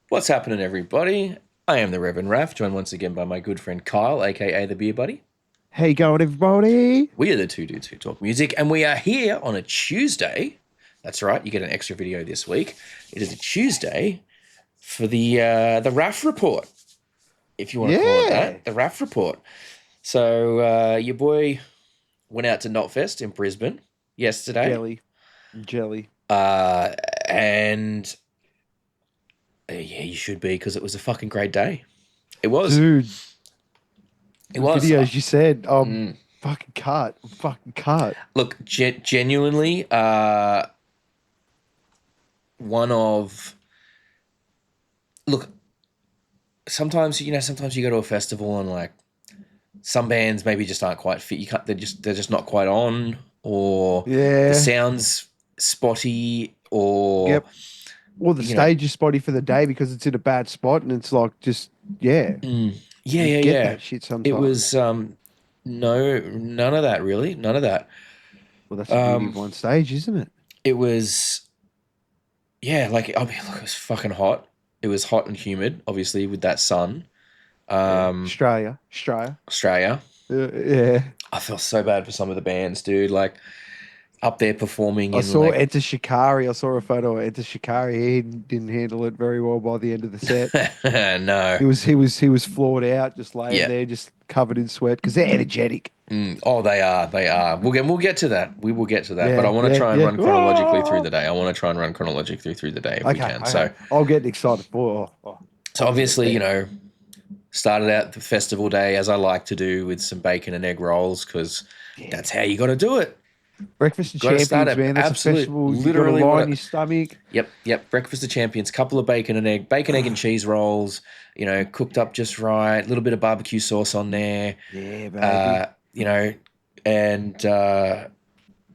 What's happening, everybody? I am the Reverend Raff, joined once again by my good friend Kyle, aka the Beer Buddy. How you going, everybody? We are the two dudes who talk music, and we are here on a Tuesday. That's right, you get an extra video this week. It is a Tuesday for the Raff report, if you want to call it Yeah. that, the Raff report. So your boy went out to Knotfest in Brisbane yesterday, Jelly. and yeah, you should be because it was a fucking great day. It was. Dude, It the was. videos you said, Mm. fucking cut. I'm fucking cut. Look, genuinely, one of look. Sometimes sometimes you go to a festival and like some bands maybe just aren't quite fit. You can't. They're just not quite on, or the Yeah. sounds spotty, or Yep. Or the you know. stage is spotty for the day because it's in a bad spot and it's like just, yeah. Yeah, You yeah, get yeah. that shit It sometimes. was no, none of that really, none of that. Well, that's the beauty of Um, one stage, isn't it? it was yeah, like I mean, look, it was fucking hot. It was hot and humid, obviously, with that sun. Yeah. Um, Australia. Australia. Yeah. I feel so bad for some of the bands, dude. Like up there performing I in saw like Enter Shikari. I saw a photo of Enter Shikari. He didn't handle it very well by the end of the set. no, He was floored out, just laying yeah. there, just covered in sweat because they're energetic. Oh, they are. They are. We'll get to that. We will get to that. But I Yeah, want to yeah, try and yeah. run chronologically through Ah! the day. I want to try and run chronologically through the day if we Okay, can. okay. I'm getting excited for. So I'll get obviously, there. started out the festival day as I like to do with some bacon and egg rolls because Yeah. that's how you got to do it. Breakfast of Got to start Champions, it. man. That's a Absolute, festival. You got to literally line what. your stomach. Yep. Breakfast of champions. Couple of bacon, egg and cheese rolls. Cooked up just right. A little bit of barbecue sauce on there. Yeah, Uh, baby. you know, and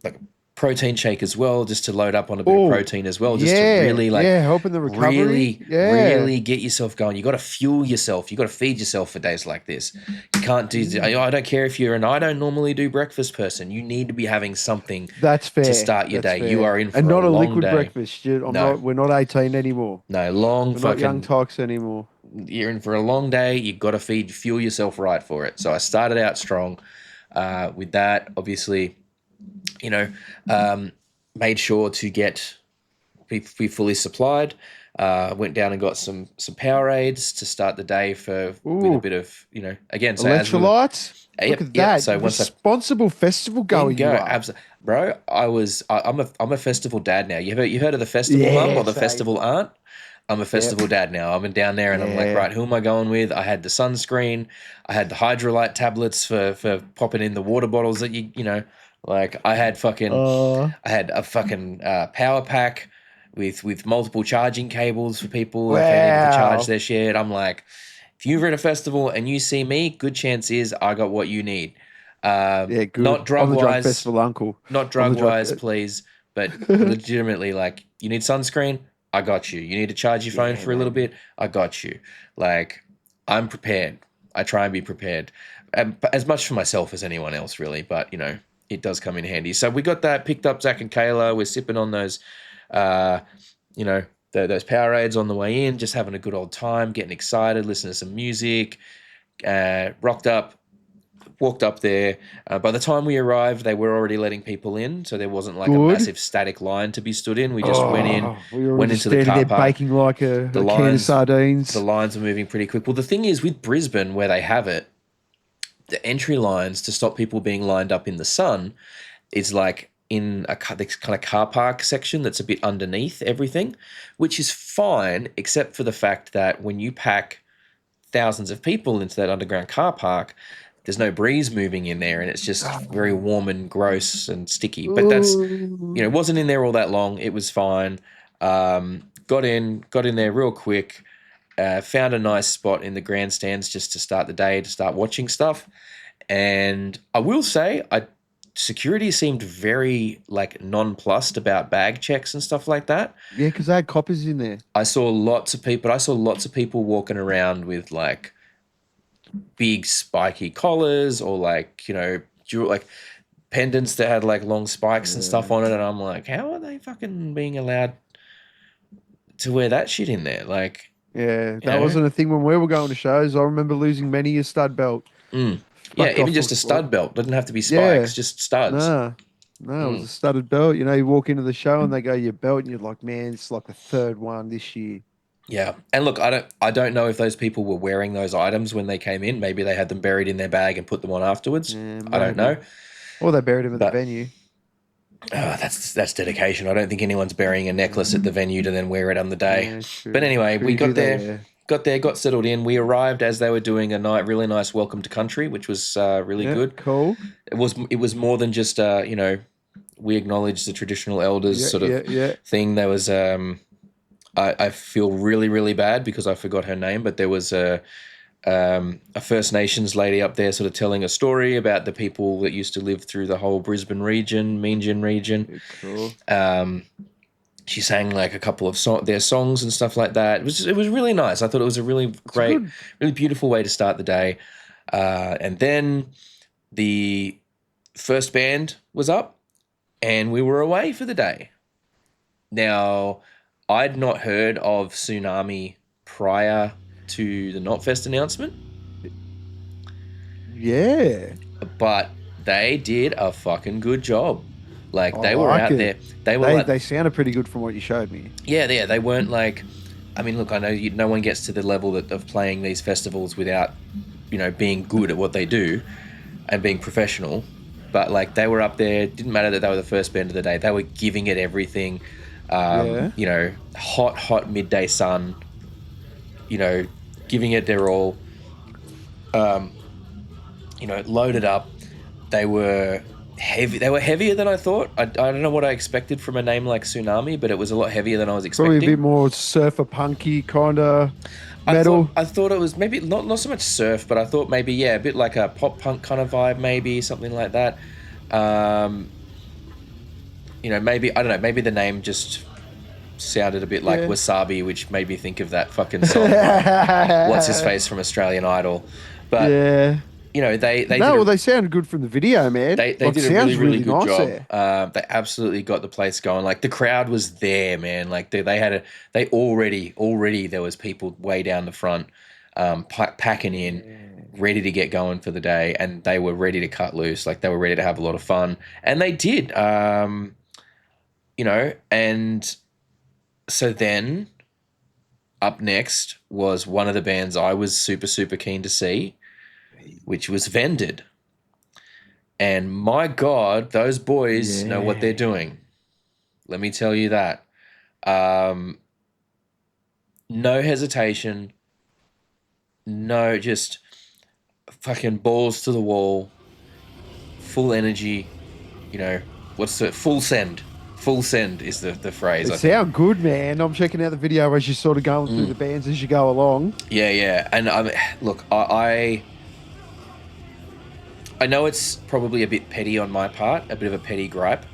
like protein shake as well, just to load up on a bit of Oh, protein as well, just to yeah, really yeah. Helping the recovery. really, Yeah, really get yourself going. You got to fuel yourself. You got to feed yourself for days like this. You can't do. I don't care if you're an I don't normally do breakfast person. You need to be having something that's to fair. start your That's day. You fair. are in And for a not a long liquid day. breakfast. Shit, I'm No, not. We're not 18 anymore. no, long We're not young fucking. tykes anymore. You're in for a long day. You got to fuel yourself right for it. So I started out strong with that. Obviously, you know, um, made sure to be fully supplied. Went down and got some Powerades to start the day with a Ooh, bit of again. So as we were, electrolytes. Look at yep. that So once I responsible festival bingo, going you are. absolutely, bro. I'm a festival dad now. You heard of the festival mum or Yeah, the same. festival aunt? I'm a Yep. festival dad now. I'm down there and I'm like, Yeah. right, who am I going with? I had the sunscreen, I had the hydrolyte tablets for popping in the water bottles that like I had a fucking power pack with multiple charging cables for people if they needed to charge Wow. their shit. I'm like, if you're at a festival and you see me, good chance is I got what you need. Yeah, good. Not I'm drug the drug wise, festival uncle. not I'm the drug drug. wise, please, but legitimately, like, you need sunscreen, I got you. You need to charge your phone Yeah, for a little baby. bit, I got you. Like, I'm prepared. I try and be prepared, as much for myself as anyone else, really. But it does come in handy. So we got that, picked up Zach and Kayla. We're sipping on those, uh, you know, those Powerades on the way in, just having a good old time, getting excited, listening to some music. Rocked up, walked up there. By the time we arrived, they were already letting people in, so there wasn't like a Good. massive static line to be stood in. We just Oh, we were went just into the standing car there park. baking like The a can of lines, the sardines. lines were moving pretty quick. Well, the thing is with Brisbane, where they have it, the entry lines to stop people being lined up in the sun is like in this kind of car park section that's a bit underneath everything, which is fine, except for the fact that when you pack thousands of people into that underground car park, there's no breeze moving in there and it's just very Oh. warm and gross and sticky. But that's, Ooh. wasn't in there all that long. It was fine. Got in there real quick. Found a nice spot in the grandstands just to start the day, to start watching stuff. And I will say, security seemed very like nonplussed about bag checks and stuff like that. Yeah, because they had coppers in there. I saw lots of people walking around with like big spiky collars or like like pendants that had like long spikes and stuff Yeah. on it, and I'm like, how are they fucking being allowed to wear that shit in there? Like, Yeah, You that know, wasn't a thing when we were going to shows. I remember losing many a stud belt. yeah, Fucked even off. just a stud belt doesn't have to be Yeah, spikes, just studs. nah, no, it was a studded belt. You know, you walk into the show and they go your belt, and you're like, man, it's like the third one this year. Yeah, and look, I don't know if those people were wearing those items when they came in. Maybe they had them buried in their bag and put them on afterwards. Yeah, I don't maybe. know, Or they buried him at the but venue. that's dedication. I don't think anyone's burying a necklace at the venue to then wear it on the day. Yeah, But true. anyway, True. we You do got that, there, yeah. got settled in. We arrived as they were doing a really nice welcome to country, which was really Yeah, good. cool. It was more than just we acknowledge the traditional elders Yeah, sort of yeah, yeah. thing. There was I feel really really bad because I forgot her name, but there was a First Nations lady up there sort of telling a story about the people that used to live through the whole Brisbane region, Meanjin region. Yeah, cool. She sang like a couple of their songs and stuff like that. It was really nice. I thought it was a really It's great, good. really beautiful way to start the day. And then the first band was up, and we were away for the day. Now, I'd not heard of Tsunami prior to the Knotfest announcement, Yeah, but they did a fucking good job. Like I they were like out it. there. They were They like, they sounded pretty good from what you showed me. yeah. They weren't like. I mean, look, I know no one gets to the level of playing these festivals without, being good at what they do and being professional. But like they were up there. It didn't matter that they were the first band of the day. They were giving it everything. Yeah. Hot midday sun. Giving it their all. Loaded up. They were heavy. They were heavier than I thought. I don't know what I expected from a name like Tsunami, but it was a lot heavier than I was Probably a bit expecting. more surfer punky kind of I thought metal. I thought it was maybe not so much surf, but I thought maybe a bit like a pop punk kind of vibe, maybe something like that. Um, maybe I don't know. Maybe the name just sounded a bit like Yeah. Wasabi, which made me think of that fucking song by what's his face from Australian Idol. But Yeah. they No, did well, a they sounded good from the video, man. they Like, did a really sounds really really good nice job. there. They absolutely got the place going. Like the crowd was there, man. Like they had they already there was people way down the front, packing in, Yeah. ready to get going for the day, and they were ready to cut loose. Like they were ready to have a lot of fun, and they did. And so then up next was one of the bands I was super super keen to see, which was Vended. And my God, those boys know what they're Yeah. doing. Let me tell you that. Um, no hesitation, no, just fucking balls to the wall, full energy. You know, what's the full send? Full send is the phrase, They I think. sound good, man. I'm checking out the video as you're sort of going through the bands as you go along. Yeah, yeah. And look, I know it's probably a bit petty on my part, a bit of a petty gripe.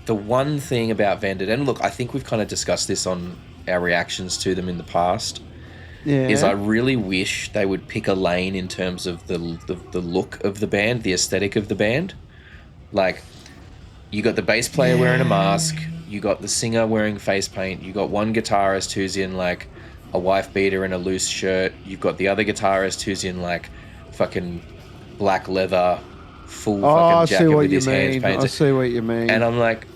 The one thing about Vended, and look, I think we've kind of discussed this on our reactions to them in the past, is I Yeah. really wish they would pick a lane in terms of the look of the band, the aesthetic of the band. Like, you got the bass player wearing a Yeah. mask, you got the singer wearing face paint, you got one guitarist who's in like a wife beater and a loose shirt, you've got the other guitarist who's in like fucking black leather, full Oh, fucking I see jacket what with you his hands mean. I painted. see what you And mean. I'm like,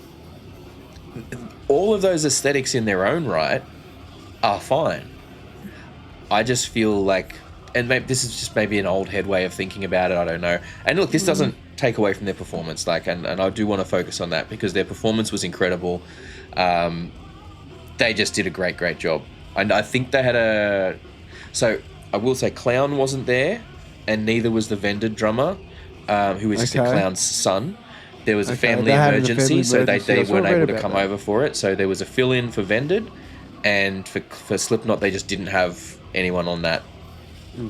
all of those aesthetics in their own right are fine. I just feel like, and maybe this is just maybe an old head way of thinking about it. I don't know. And look, this doesn't take away from their performance. Like, and I do want to focus on that because their performance was incredible. They just did a great job. And I think they had so I will say Clown wasn't there, and neither was the Vended drummer, who was just a Okay. clown's son. There was a Okay. family They had a emergency, family so emergency. they I saw weren't read able to about come that. over for it. So there was a fill-in for Vended, and for Slipknot, they just didn't have anyone on that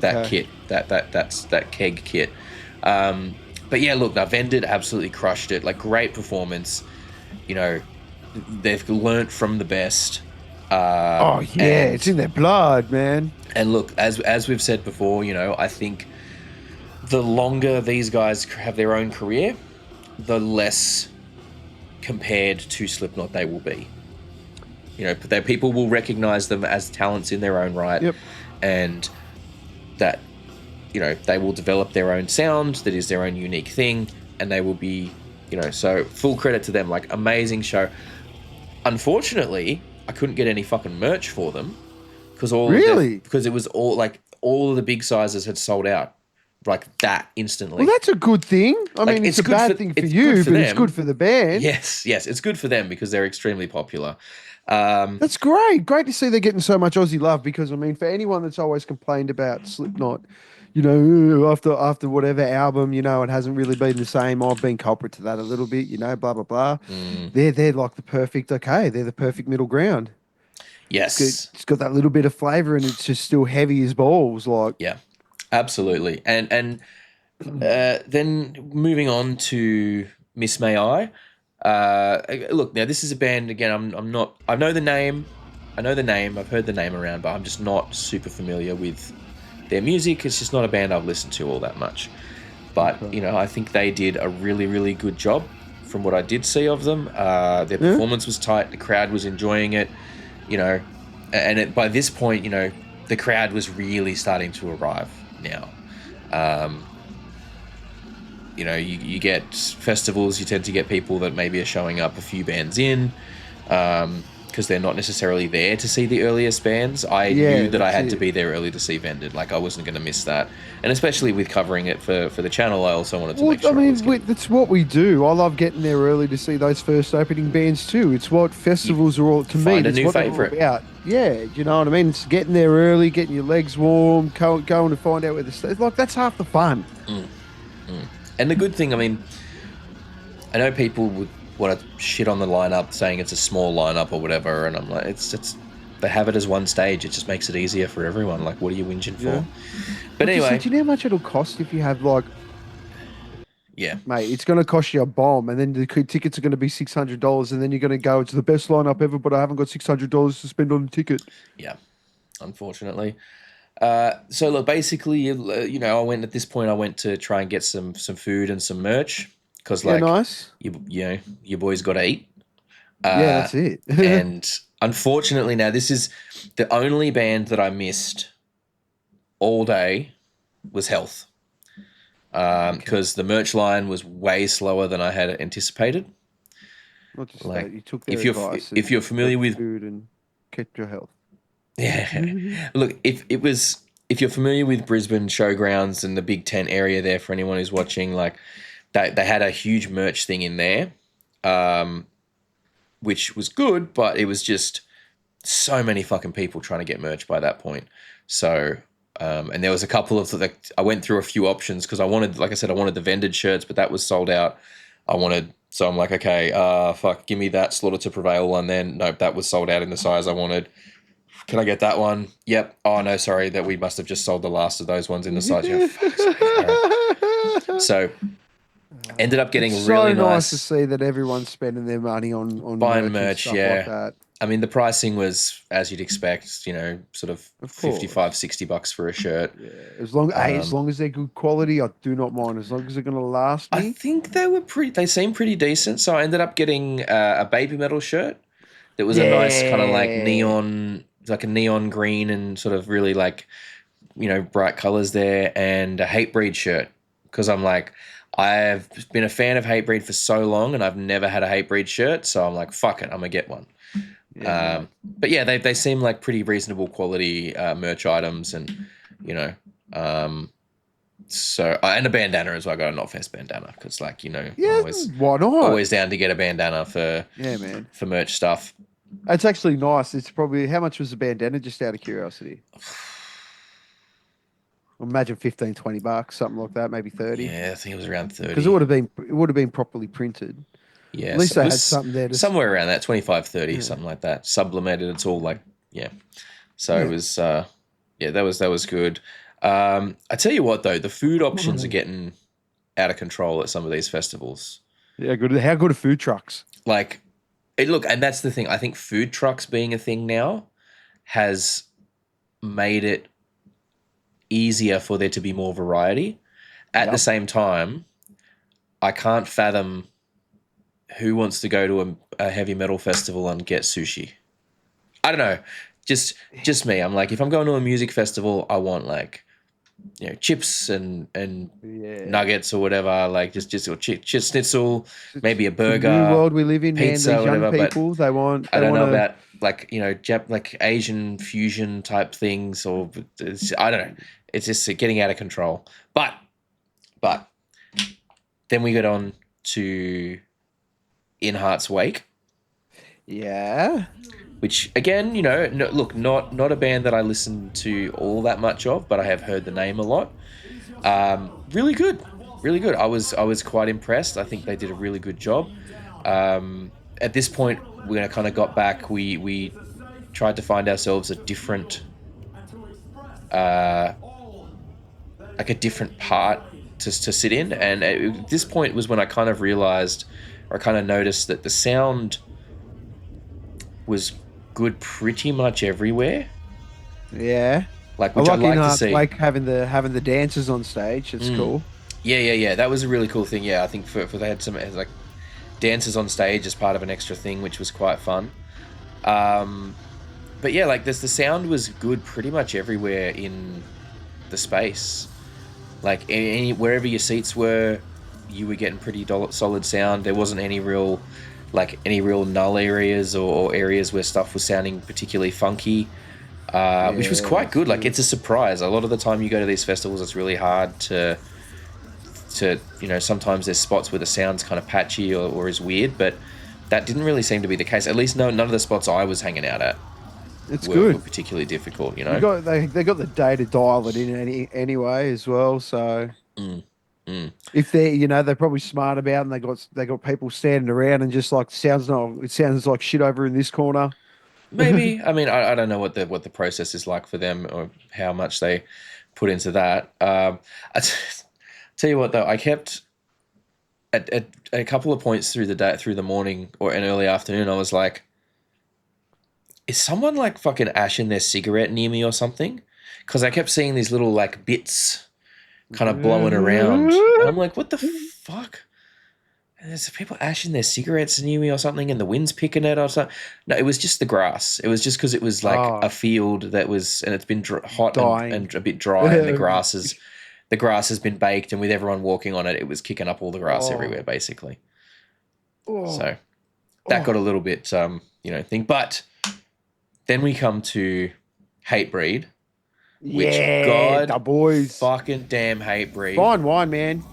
Okay. kit, that keg kit. But yeah, look, now Vended absolutely crushed it. Like great performance. You know, they've learnt from the best. Oh yeah, it's And in their blood, man. look, as we've said before, I think the longer these guys have their own career, the less compared to Slipknot they will be. You know, that people will recognize them as talents in their own right, Yep. and that, you know, they will develop their own sound that is their own unique thing, and they will be, you know, so full credit to them. Like, amazing show. Unfortunately, I couldn't get any fucking merch for them Really? because it was all like all of the big sizes had sold out like that Well, instantly. that's a good thing. I Like, mean, it's a bad thing for it's good you, for but it's good them. for the band. Yes, yes, it's good for them because they're extremely popular. Um, That's great. Great to see they're getting so much Aussie love because I mean, for anyone that's always complained about Slipknot, after whatever album, it hasn't really been the same. I've been culprit to that a little bit, blah blah blah. mm, They're like the perfect okay, they're the perfect middle ground. yes, It's got that little bit of flavor and it's just still heavy as balls. Like, yeah, absolutely. And then moving on to Miss May I. Look, now this is a band again. I'm not. I know the name. I know the name. I've heard the name around, but I'm just not super familiar with their music. It's just not a band I've listened to all that much. But okay. you know, I think they did a really, really good job from what I did see of them. Their Yeah. performance was tight. The crowd was enjoying it. You know, by this point, you know, the crowd was really starting to arrive now. Um, you know, you get festivals, you tend to get people that maybe are showing up a few bands in, because they're not necessarily there to see the earliest bands. I knew Yeah, that I that's had to it. be there early to see Vended. Like, I wasn't going to miss that. And especially with covering it for the channel, I also wanted to Well, make I sure I was mean, getting. that's what we do. I love getting there early to see those first opening bands too. It's what You festivals are all, to me, find a that's new what they're all favorite. about. Yeah, do you know what I mean? It's getting there early, getting your legs warm, going to find out where the stage. Like, that's half the fun. Mm, mm. And the good thing, I mean, I know people would want to shit on the lineup, saying it's a small lineup or whatever, and I'm like, it's they have it as one stage. It just makes it easier for everyone. Like, what are you whinging Yeah. for? But Like you said, anyway, do you know how much it'll cost if you have like, yeah, mate, it's going to cost you a bomb, and then the tickets are going to be $600, and then you're going to go, it's the best lineup ever, but I haven't got $600 to spend on the ticket. yeah. Unfortunately, so look, basically, you know, I went at this point. I went to try and get some food and some merch because, Yeah, like, nice. you know, your boys got to eat. Yeah, Uh, that's it. and unfortunately, now this is the only band that I missed all day was Health. Okay. Because the merch line was way slower than I had anticipated. Not just Like, that, you took their if you're advice if and you're got familiar the with, food and kept your health. yeah, look, if you're familiar with Brisbane showgrounds and the Big Tent area there, for anyone who's watching, like, they had a huge merch thing in there, um, which was good, but it was just so many fucking people trying to get merch by that point. So, and there was a couple of, like, I went through a few options because I wanted, like I said, I wanted the vended shirts, but that was sold out. So I'm like, okay, fuck, give me that Slaughter to Prevail one then. Nope, that was sold out in the size I wanted. Can I get that one? Yep. Oh no, sorry, that we must have just sold the last of those ones in the size. Yeah, fuck's sake. All right. So ended up It's getting a really so nice to nice see that everyone's spending their money on buying merch and merch. stuff like Yeah. that. I mean, the pricing was as you'd expect, you know, sort of Of 55, course. $60 for a shirt. Yeah. As Um, long as they're good quality, I do not mind. As long as they're gonna last I me. think they seemed pretty decent. So I ended up getting a baby metal shirt that was a nice kind of like Yeah. neon, like a neon green and sort of really like, you know, bright colors there, and a Hatebreed shirt because I'm like, I've been a fan of Hatebreed for so long and I've never had a Hatebreed shirt. So I'm like, fuck it, I'm gonna get one. Yeah, mate. But yeah, they seem like pretty reasonable quality merch items, and you know, um, and a bandana as well. I got a Knotfest bandana because, like, you know, I'm Yeah, why not? always down to get a bandana Yeah, man. for merch stuff. It's actually nice. It's probably how much was the bandana, just out of curiosity? Imagine 15, $20, something like that, maybe 30. Yeah, I think it was around Because 30. it would have been properly printed. At Yes, least it they had was something there to somewhere around that 25, 30, yeah. something like that. Sublimated. It's all like, yeah. So it Yeah. was, yeah, that was good. I tell you what though, the food options are getting out of control at some of these festivals. Yeah, good. How good are food trucks? Like, look, and that's the thing. I think food trucks being a thing now has made it easier for there to be more variety. At the Yep. same time, I can't fathom who wants to go to a heavy metal festival and get sushi. I don't know, just me. I'm like, if I'm going to a music festival, I want like, chips and Yeah. nuggets or whatever, like just or schnitzel, It's maybe a the new burger, world we live in, man. pizza, These young whatever. But people, I they don't want know to. about like like Asian fusion type things, or I don't know. It's just getting out of control. But then we got on to In Heart's Wake, Yeah. which again, no, look, not a band that I listen to all that much of, but I have heard the name a lot. Really good, really good. I was quite impressed. I think they did a really good job. At this point, we kind of got back. We tried to find ourselves a different, uh, like a different part to sit in, and at this point was when I kind of realized, or I kind of noticed that the sound was good pretty much everywhere, Yeah. like I which I like in like to Hearts see. Wake having the dancers on stage. It's Mm. cool. Yeah, yeah, yeah. That was a really cool thing. Yeah, I think for they had some like dancers on stage as part of an extra thing, which was quite fun. Um, but yeah, like the sound was good pretty much everywhere in the space. Like wherever your seats were, you were getting pretty solid sound. There wasn't any real null areas or areas where stuff was sounding particularly funky, which was Yeah, quite that's good. Like good. it's a surprise. A lot of the time you go to these festivals, it's really hard to sometimes there's spots where the sound's kind of patchy or is weird, but that didn't really seem to be the case. At least none of the spots I was hanging out at It's were good. particularly difficult. They got the day to dial it in anyway as well. So Mm, mm. if they're probably smart about, and they got people standing around and just like it sounds like shit over in this corner. Maybe. I mean, I don't know what the process is like for them or how much they put into that. Tell you what though, I kept at a couple of points through the day, through the morning or an early afternoon, I was like, is someone like fucking ashing their cigarette near me or something? Because I kept seeing these little like bits kind of blowing around, and I'm like, what the fuck? And there's people ashing their cigarettes near me or something, and the wind's picking it or something. No, it was just the grass. It was just because it was like a Oh, field that was, and it's been hot dying. and a bit dry, and the grass has been baked, and with everyone walking on it, it was kicking up all the grass everywhere, Oh, basically. oh, So that got a oh. little bit, thing. But then we come to Hatebreed, which Yeah, God the boys. fucking damn Hatebreed. Fine wine, man.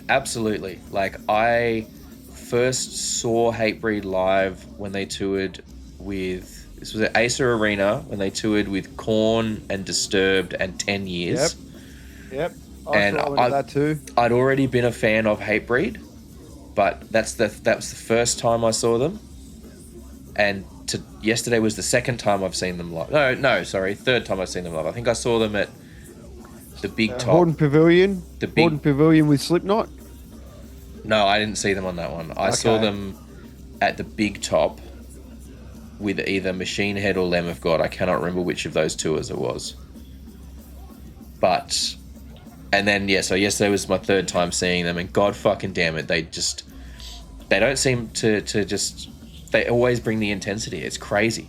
Absolutely. Like I first saw Hatebreed live when they toured with this was at Acer Arena when they toured with Korn and Disturbed and 10 Yep, Years. yep. And I went to that too. I'd already been a fan of Hatebreed, but that was the first time I saw them. And yesterday was the second time I've seen them live. No, no, sorry, third time I've seen them live. I think I saw them at the Big Top. Horden Pavilion. The big Horden Pavilion with Slipknot. No, I didn't see them on that one. I saw Okay. them at the Big Top with either Machine Head or Lamb of God. I cannot remember which of those tours it was. But and then yeah, so yesterday was my third time seeing them, and God fucking damn it, they don't seem to just they always bring the intensity. It's crazy.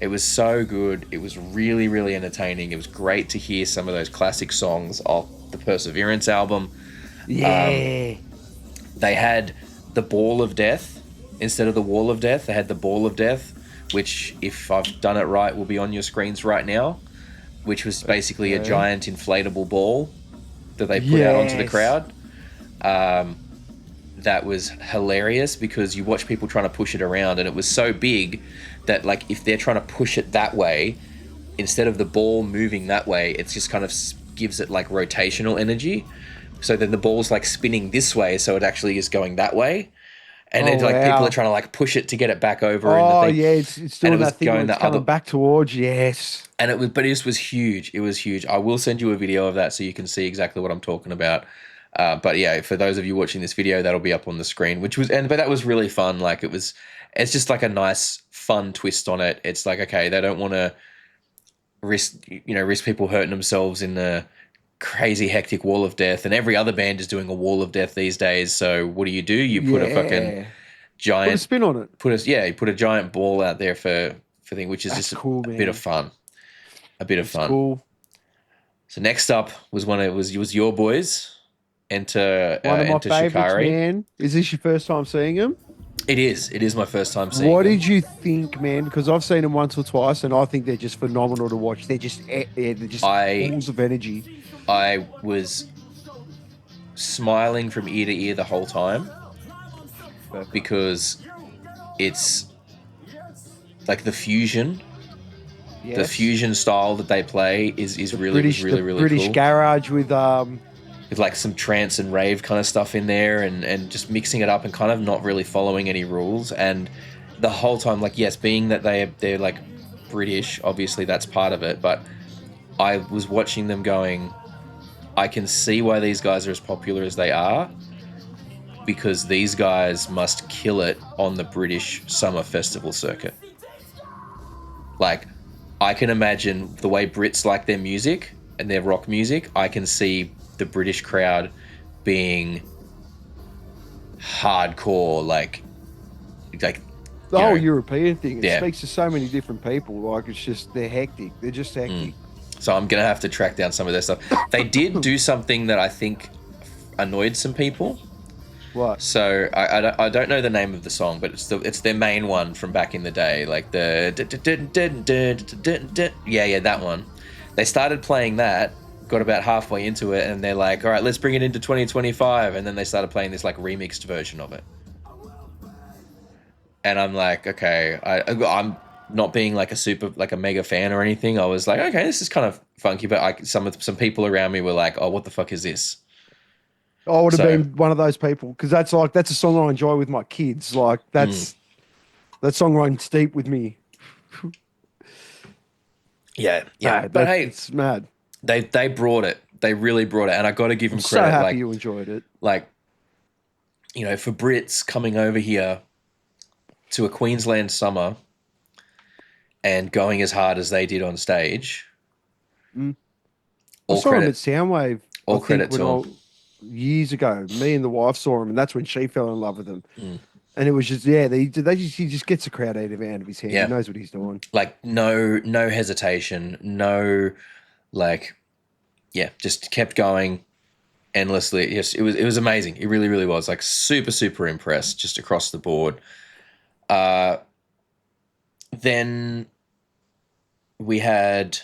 It was so good. It was really, really entertaining. It was great to hear some of those classic songs off the Perseverance album. Um, Yeah. they had the Ball of Death instead of the Wall of Death. They had the Ball of Death, which, if I've done it right, will be on your screens right now. Which was basically a Okay. giant inflatable ball that they put out onto the Yes. crowd. Um, that was hilarious because you watch people trying to push it around, and it was so big that, like, if they're trying to push it that way, instead of the ball moving that way, it just kind of gives it like rotational energy. So then the ball's like spinning this way, so it actually is going that way. And Oh it's like people are wow. trying to like push it to get it back over in the Oh thing, yeah, it's and it doing was that thing where going it's the other. coming back towards. Yes. And but it was huge. It was huge. I will send you a video of that so you can see exactly what I'm talking about. But yeah, for those of you watching this video, that'll be up on the screen. But that was really fun. Like it's just like a nice, fun twist on it. It's like, okay, they don't want to risk people hurting themselves in the crazy hectic wall of death, and every other band is doing a wall of death these days. So what do? You put a fucking Yeah. Put a giant spin on it. you put a giant ball out there for for thing, which is That's just cool, a bit of man. fun. A bit of It's fun. cool. So next up was was your boys. One of my Enter favorites, Shikari. man. Is this your first time seeing him? It is. It is my first time seeing What them. did you think, man? Because I've seen them once or twice, and I think they're just phenomenal to watch. They're just I balls of energy. I was smiling from ear to ear the whole time Perfect. because it's like the Yes. fusion style that they play is really was The really really British cool. garage with With like some trance and rave kind of stuff in there, and just mixing it up and kind of not really following any rules. And the whole time, like, yes, being that they're like British, obviously that's part of it, but I was watching them going, I can see why these guys are as popular as they are, because these guys must kill it on the British summer festival circuit. Like, I can imagine the way Brits like their music and their rock music. I can see the British crowd being hardcore, like the you whole know, European thing. It yeah. speaks to so many different people. Like it's just they're hectic. They're just hectic. So I'm gonna have to track down some of their stuff. They did do something that I think annoyed some people. What? So I don't know the name of the song, but it's their main one from back in the day, like the yeah that one. They started playing that, got about halfway into it, and they're like, all right, let's bring it into 2025, and then they started playing this like remixed version of it. And I'm like, okay, I'm not being like a mega fan or anything. I was like, okay, this is kind of funky, but some people around me were like, oh, what the fuck is this? I would have So been one of those people because that's a song I enjoy with my kids. Like that song runs deep with me. yeah, Mad. but That hey, it's mad. they brought it. They really brought it, and I got to give I'm them so credit. happy you enjoyed it. Like for Brits coming over here to a Queensland summer and going as hard as they did on stage. Mm. I All saw him at credit, Soundwave. I all think credit to them. years ago. Me and the wife saw him, and that's when she fell in love with him. Mm. And it was just he just gets the crowd out of his hand. He Yeah, knows what he's doing. like no hesitation, no like just kept going endlessly. Yes, it was amazing. It really really was. Like super impressed just across the board. Then we had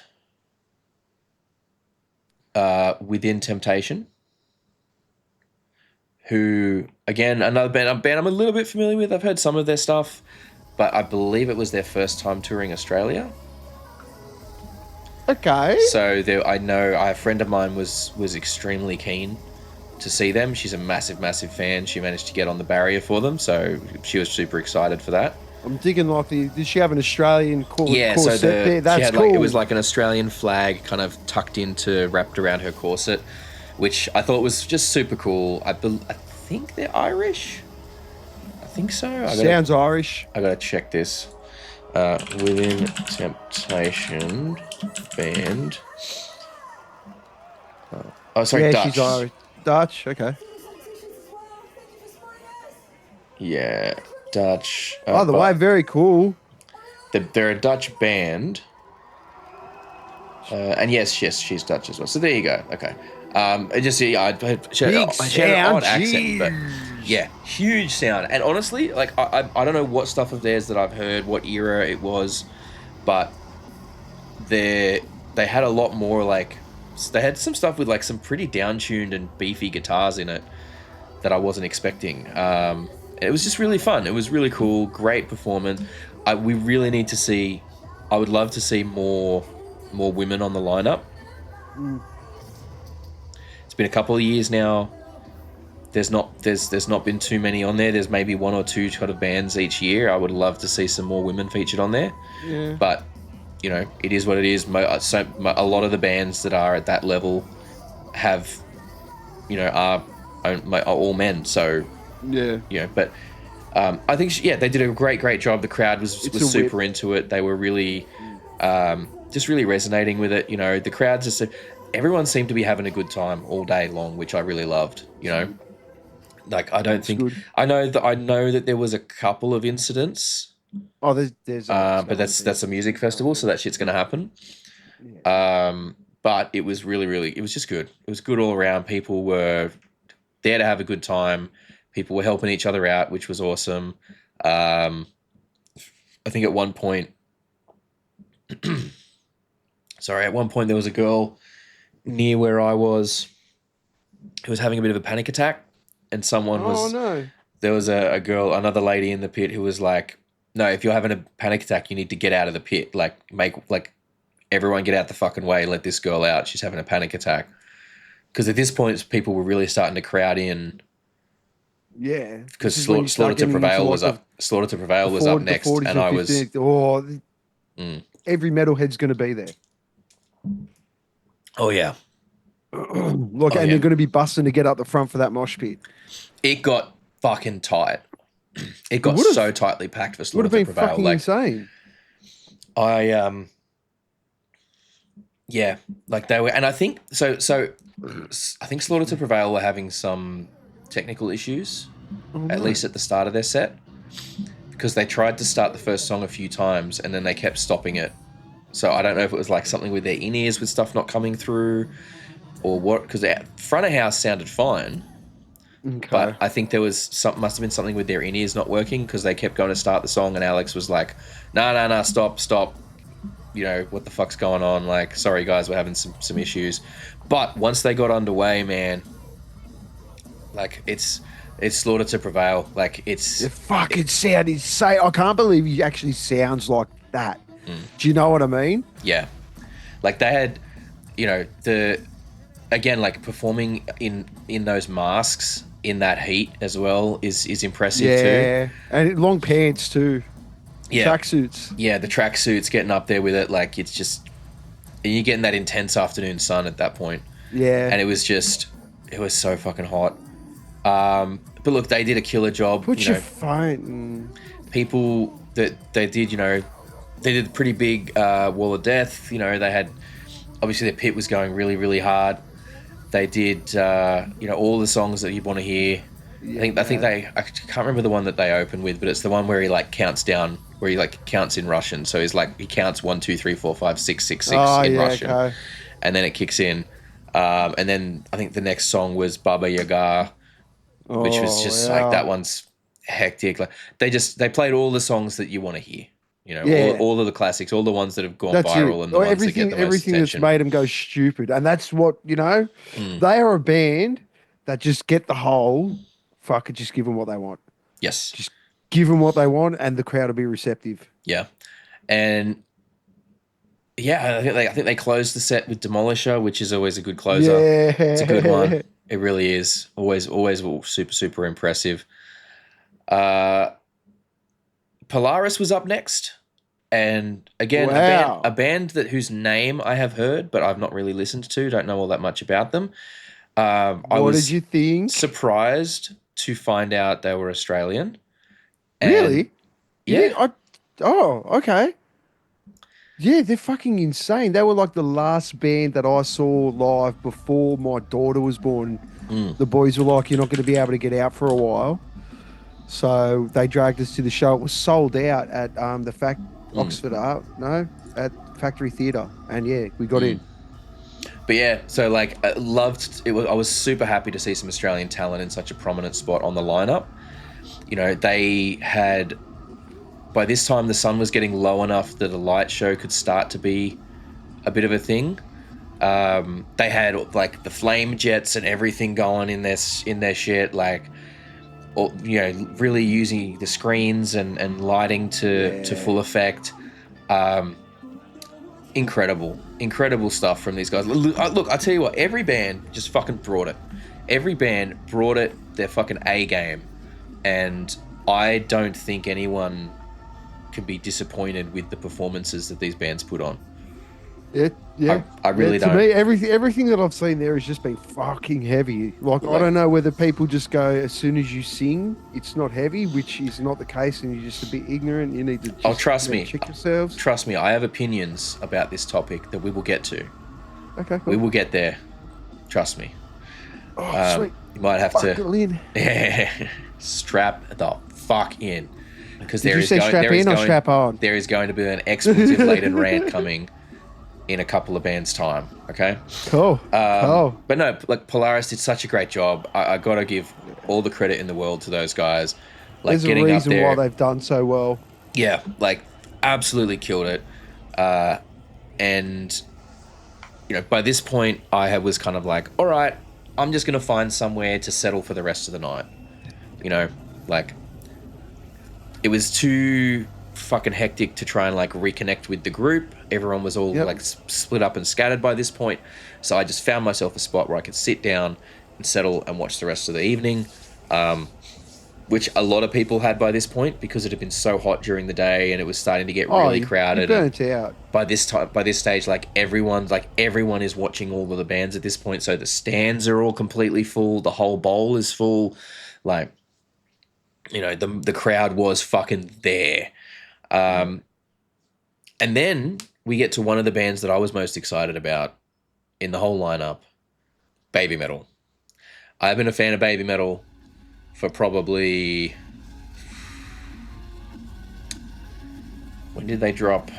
Within Temptation, who again another band I'm a little bit familiar with. I've heard some of their stuff, but I believe it was their first time touring Australia. Okay. So I know a friend of mine was extremely keen to see them. She's a massive fan. She managed to get on the barrier for them, so she was super excited for that. I'm digging like did she have an Australian Yeah, so corset there? she That's had cool. it was like an Australian flag kind of wrapped around her corset, which I thought was just super cool. I think they're Irish. I think so. Sounds Irish. I gotta check this. Within Temptation band. Oh, sorry, Yeah, Dutch. she's Irish. Dutch, okay. Yeah, Dutch. By the way, very cool. They're a Dutch band. And yes, she's Dutch as well. So there you go. Okay. I just she had an odd accent, but yeah, huge sound. And honestly, like I don't know what stuff of theirs that I've heard, what era it was, but they had a lot more like they had some stuff with like some pretty down-tuned and beefy guitars in it that I wasn't expecting. It was just really fun. It was really cool. Great performance. We really need to see. I would love to see more women on the lineup. It's been a couple of years now. There's not been too many on there. There's maybe one or two kind of bands each year. I would love to see some more women featured on there. Yeah. But it is what it is. A lot of the bands that are at that level have, are all men. So Yeah. But I think they did a great job. The crowd was super into it. They were really just really resonating with it. The crowd everyone seemed to be having a good time all day long, which I really loved. Like I know that there was a couple of incidents Oh, there's always But going to be. that's a music festival, so that shit's gonna happen. Yeah. But it was it was just good. It was good all around. People were there to have a good time. People were helping each other out, which was awesome. Um, I think at one point, sorry, at one point there was a girl near where I was who was having a bit of a panic attack, and Oh no. there was a girl, another lady in the pit who was like, "No, if you're having a panic attack, you need to get out of the pit. Like, everyone get out the fucking way. Let this girl out. She's having a panic attack." Because at this point, people were really starting to crowd in Yeah. because This is when you Slaughter start to getting into Prevail like was up. Slaughter to Prevail was up the next, 40s and and I was 50s. Oh, mm, every metalhead's going to be there. oh yeah, Look, oh and yeah. they're going to be busting to get up the front for that mosh pit. It got fucking tight. It It got would so have tightly packed for would Slaughter have to been Prevail. fucking Like insane. I yeah, like they were, and I think so. I think Slaughter to Prevail were having some technical issues, Oh at no. least at the start of their set, because they tried to start the first song a few times and then they kept stopping it. So I don't know if it was like something with their in-ears with stuff not coming through or what, because the front of house sounded fine, Okay. but I think there was must have been something with their in-ears not working because they kept going to start the song and Alex was like, no, stop. You know, what the fuck's going on? Like, sorry guys, we're having some issues. But once they got underway, man, like it's Slaughter to Prevail. Like The it, fucking sound is say I can't believe he actually sounds like that. Do you know what I mean? yeah. Like they had, you know, the again, like performing in those masks in that heat as well is impressive too. Yeah. And long pants too. Yeah, Tracksuits. yeah, the tracksuits getting up there with it, like it's just you're getting that intense afternoon sun at that point, Yeah. and it was so fucking hot. But look, they did a killer job. Put You your know, phone. people that they did, you know, they did a pretty big wall of death. You know, they had obviously their pit was going really hard. They did, you know, all the songs that you want to hear. I think Yeah. I can't remember the one that they open with, but it's the one where he like counts down, where he like counts in Russian. So he's like he counts 1, 2, 3, 4, 5, 6, 6, 6 Oh in yeah. Russian, Okay. and then it kicks in. And then I think the next song was Baba Yaga, which was Oh just like that yeah. one's hectic. Like they played all the songs that you want to hear. You know, Yeah. all of the classics, all the ones that have gone That's it. viral and the Or ones that get the most everything that's attention. made them go stupid. And that's what, Mm, they are a band that just get the whole, fuck it, just give them what they want. yes. Just give them what they want and the crowd will be receptive. Yeah. And yeah, I think they closed the set with Demolisher, which is always a good closer. It's a good one. Yeah. It really is. Always super impressive. Uh, Polaris was up next, and again Wow. a band that whose name I have heard, but I've not really listened to. Don't know all that much about them. I What did was you think? surprised to find out they were Australian, and Really? You yeah, did? Oh, okay. Yeah, they're fucking insane. They were like the last band that I saw live before my daughter was born. mm, The boys were like, "You're not going to be able to get out for a while." So they dragged us to the show. It was sold out at the mm, Oxford Art, no, at Factory Theatre, and yeah, we got mm. in. But yeah, so like I loved it. I was super happy to see some Australian talent in such a prominent spot on the lineup. You know, they had by this time the sun was getting low enough that a light show could start to be a bit of a thing. They had like the flame jets and everything going in their shit, like you know, really using the screens and lighting to Yeah, full effect. Incredible stuff from these guys. Look, I tell you what, every band just fucking brought it. Every band brought it their fucking A game, and I don't think anyone can be disappointed with the performances that these bands put on. yeah, I yeah. really To don't. me, everything that I've seen there has just been fucking heavy. Like I Like, don't know whether people just go as soon as you sing, it's not heavy, which is not the case, and you're just a bit ignorant. You need to oh, just trust me, check yourselves. trust me. I have opinions about this topic that we will get to. Okay, We cool. will get there. Trust me. Oh, sweet. You might have to Buckle in. strap the fuck in. because Did you say strap in or strap on? there is going to be an expletive laden rant coming in a couple of bands' time. Okay. Cool. Cool. But no, like Polaris did such a great job. I got to give all the credit in the world to those guys. Like There's a getting up reason why there, they've done so well. yeah, like absolutely killed it. And you know, by this point, was kind of like, all right, I'm just gonna find somewhere to settle for the rest of the night. You know, like it was too fucking hectic to try and like reconnect with the group. Everyone was all like split up and scattered by this point. So I just found myself a spot where I could sit down and settle and watch the rest of the evening, which a lot of people had by this point because it had been so hot during the day and it was starting to get really crowded. You burnt out. By this stage, like everyone is watching all of the bands at this point. So the stands are all completely full. The whole bowl is full. Like, you know, the crowd was fucking there. And then we get to one of the bands that I was most excited about in the whole lineup, Baby Metal. I've been a fan of Baby Metal for probably... When did they drop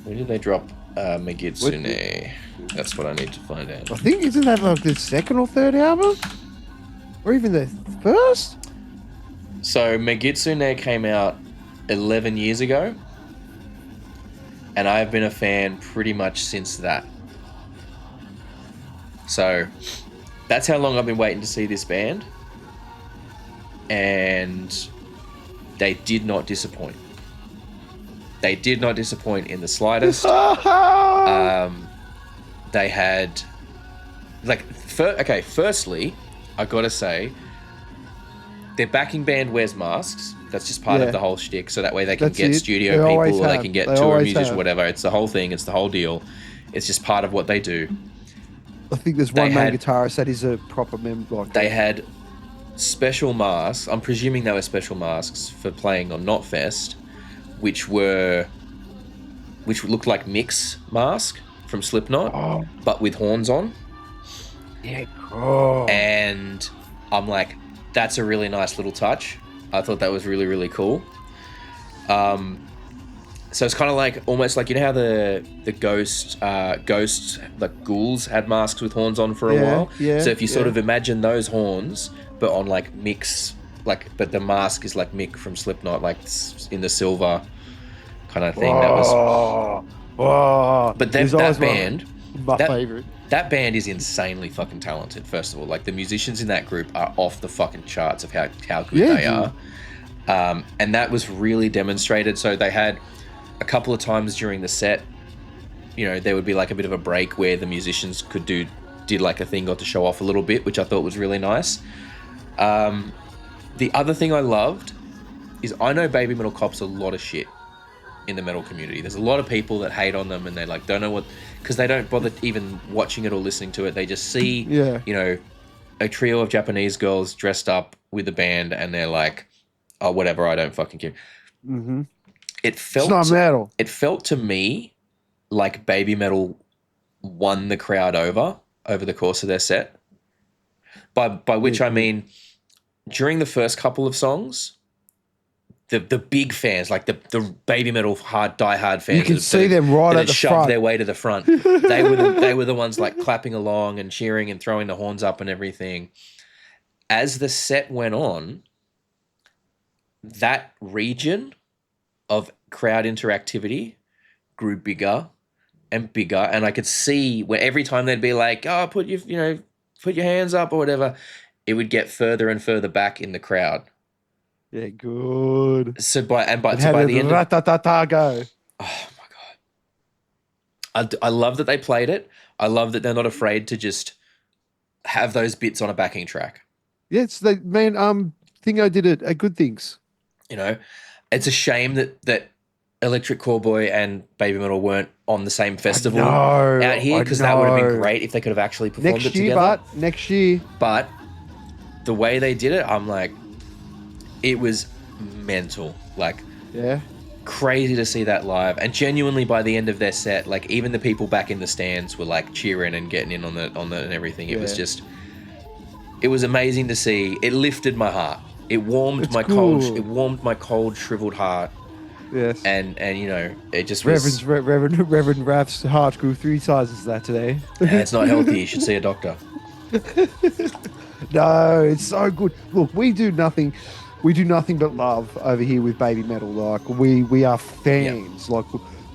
Megitsune? That's what I need to find out. I think, isn't that like the second or third album? Or even the first? So Megitsune came out 11 years ago, and I've been a fan pretty much since that. So that's how long I've been waiting to see this band, and they did not disappoint. They did not disappoint in the slightest. They had, like, firstly, I gotta say, their backing band wears masks. That's just part of the whole shtick, so that way they can get studio people, or they can get tour musicians, whatever. It's the whole thing. It's the whole deal. It's just part of what they do. I think there's one main guitarist that is a proper member. They had special masks. I'm presuming they were special masks for playing on Knotfest, which looked like Mick's mask from Slipknot, but with horns on. Yeah, cool. And I'm like, that's a really nice little touch. I thought that was really, really cool. So it's kind of like, almost like, you know how the ghosts, like ghouls had masks with horns on for a while? Yeah, so if you sort of imagine those horns, but on like Mick's, like, but the mask is like Mick from Slipknot, like in the silver kind of thing. That was... But that band... My favorite. That band is insanely fucking talented, first of all. Like, the musicians in that group are off the fucking charts of how good they are. And that was really demonstrated. So they had a couple of times during the set, you know, there would be like a bit of a break where the musicians did like a thing, got to show off a little bit, which I thought was really nice. The other thing I loved is, I know Baby Metal cops a lot of shit in the metal community. There's a lot of people that hate on them, and they like don't know what, because they don't bother even watching it or listening to it. They just see, you know, a trio of Japanese girls dressed up with a band, and they're like, oh, whatever, I don't fucking care. Mm-hmm. It's not metal. It felt to me like Baby Metal won the crowd over the course of their set. By which I mean, during the first couple of songs, the big fans, like the Baby Metal diehard fans, you can see them right at the shoved front. their way to the front. They were the ones like clapping along and cheering and throwing the horns up and everything. As the set went on, that region of crowd interactivity grew bigger and bigger, and I could see where every time they'd be like, "Oh, put your hands up" or whatever, it would get further and further back in the crowd. Yeah, good. So by the end, go. Oh my god, I love that they played it. I love that they're not afraid to just have those bits on a backing track. Yes, Thingo did it. Good things. You know, it's a shame that Electric Callboy and Baby Metal weren't on the same festival out here, because that would have been great if they could have actually performed it together. Next year. But the way they did it, I'm like, it was mental. Like, crazy to see that live. And genuinely, by the end of their set, like, even the people back in the stands were like cheering and getting in on the and everything. It was just, it was amazing to see. It lifted my heart. It warmed It's my cold. It cool. warmed my cold, shriveled heart, Yes. and you know, it just was. Reverend Raff's heart grew 3 sizes that today. It's not healthy. You should see a doctor. No, it's so good. Look, we do nothing but love over here with Baby Metal. Like we are Yeah, fans. Like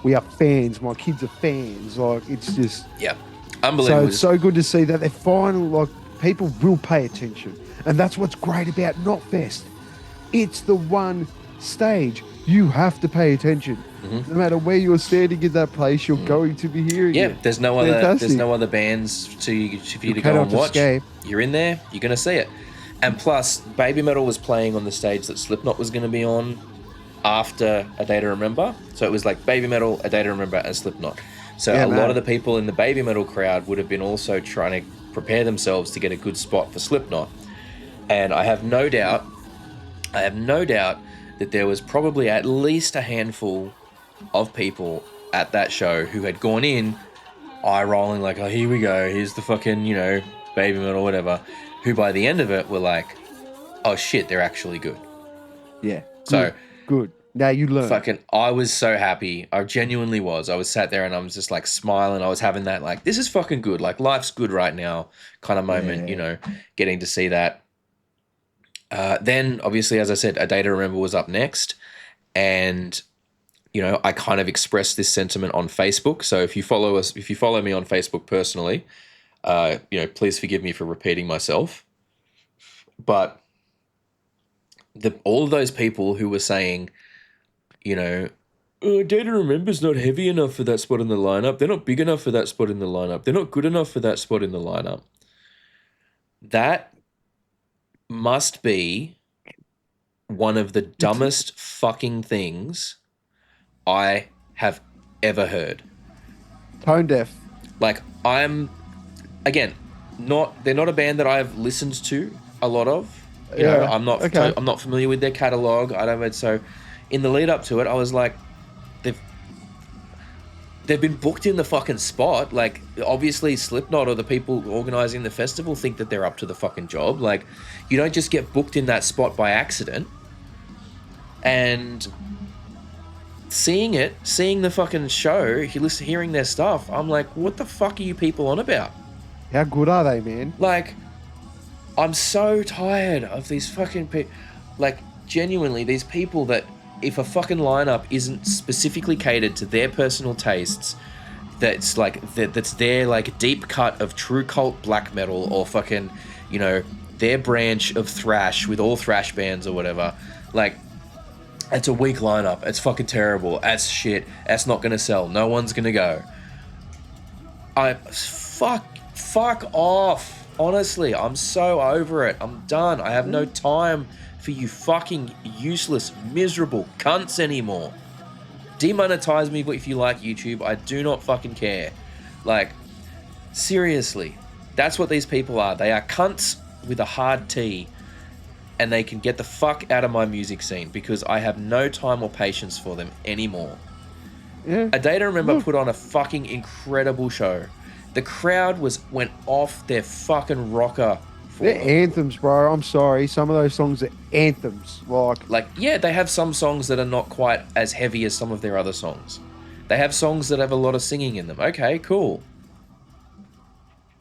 we are fans. My kids are fans. Like it's just yeah, so unbelievable. it's so good to see that they're finally like people will pay attention, and that's what's great about Knotfest. It's the one stage you have to pay attention. No matter where you're standing in that place, you're going to be hearing Yeah, it. there's no It's other fantastic. bands for you You to go and cannot watch. escape. You're in there, you're gonna see it. And plus, Baby Metal was playing on the stage that Slipknot was gonna be on after A Day to Remember. So it was like Baby Metal, A Day to Remember, and Slipknot. So Yeah, a lot of man. the people in the Baby Metal crowd would have been also trying to prepare themselves to get a good spot for Slipknot. And I have no doubt that there was probably at least a handful of people at that show who had gone in eye rolling like, oh, here we go, here's the fucking, you know, Baby Metal, whatever, who by the end of it were like, oh shit, they're actually good. Yeah, So good, good. Now you learned. fucking, I was so happy. I genuinely was. I was sat there and I was just like smiling. I was having that like, this is fucking good. Like life's good right now kind of moment, you Yeah. know, getting to see that. Then obviously, as I said, A Day to Remember was up next. And you know, I kind of expressed this sentiment on Facebook. So if you follow me on Facebook personally, you know, please forgive me for repeating myself. But all of those people who were saying, you know, oh, Data Remember's not heavy enough for that spot in the lineup. They're not big enough for that spot in the lineup. They're not good enough for that spot in the lineup. That must be one of the It's dumbest fucking things I have ever heard. tone deaf. Like I'm again, they're not a band that I've listened to a lot of. You know, Yeah. Okay. I'm not familiar with their catalog. I don't. So, in the lead up to it, I was like, they've they've been booked in the fucking spot. Like, obviously, Slipknot or the people organizing the festival think that they're up to the fucking job. Like, you don't just get booked in that spot by accident. And seeing the fucking show, hearing their stuff, I'm like, what the fuck are you people on about? How good are they, man? Like, I'm so tired of these fucking people. Like, genuinely, these people that, if a fucking lineup isn't specifically catered to their personal tastes, that's their like deep cut of true cult black metal or fucking, you know, their branch of thrash with all thrash bands or whatever. Like, it's a weak lineup. It's fucking terrible. That's shit. That's not gonna sell. No one's gonna go. Fuck off. Honestly, I'm so over it. I'm done. I have no time for you fucking useless, miserable cunts anymore. Demonetize me if you like YouTube. I do not fucking care. Like, seriously, that's what these people are. They are cunts with a hard T, and they can get the fuck out of my music scene because I have no time or patience for them anymore. Yeah. A Day to Remember Look, put on a fucking incredible show. The crowd went off their fucking rocker for they're them. anthems, bro. I'm sorry. Some of those songs are anthems. Like, yeah, they have some songs that are not quite as heavy as some of their other songs. They have songs that have a lot of singing in them. Okay, cool.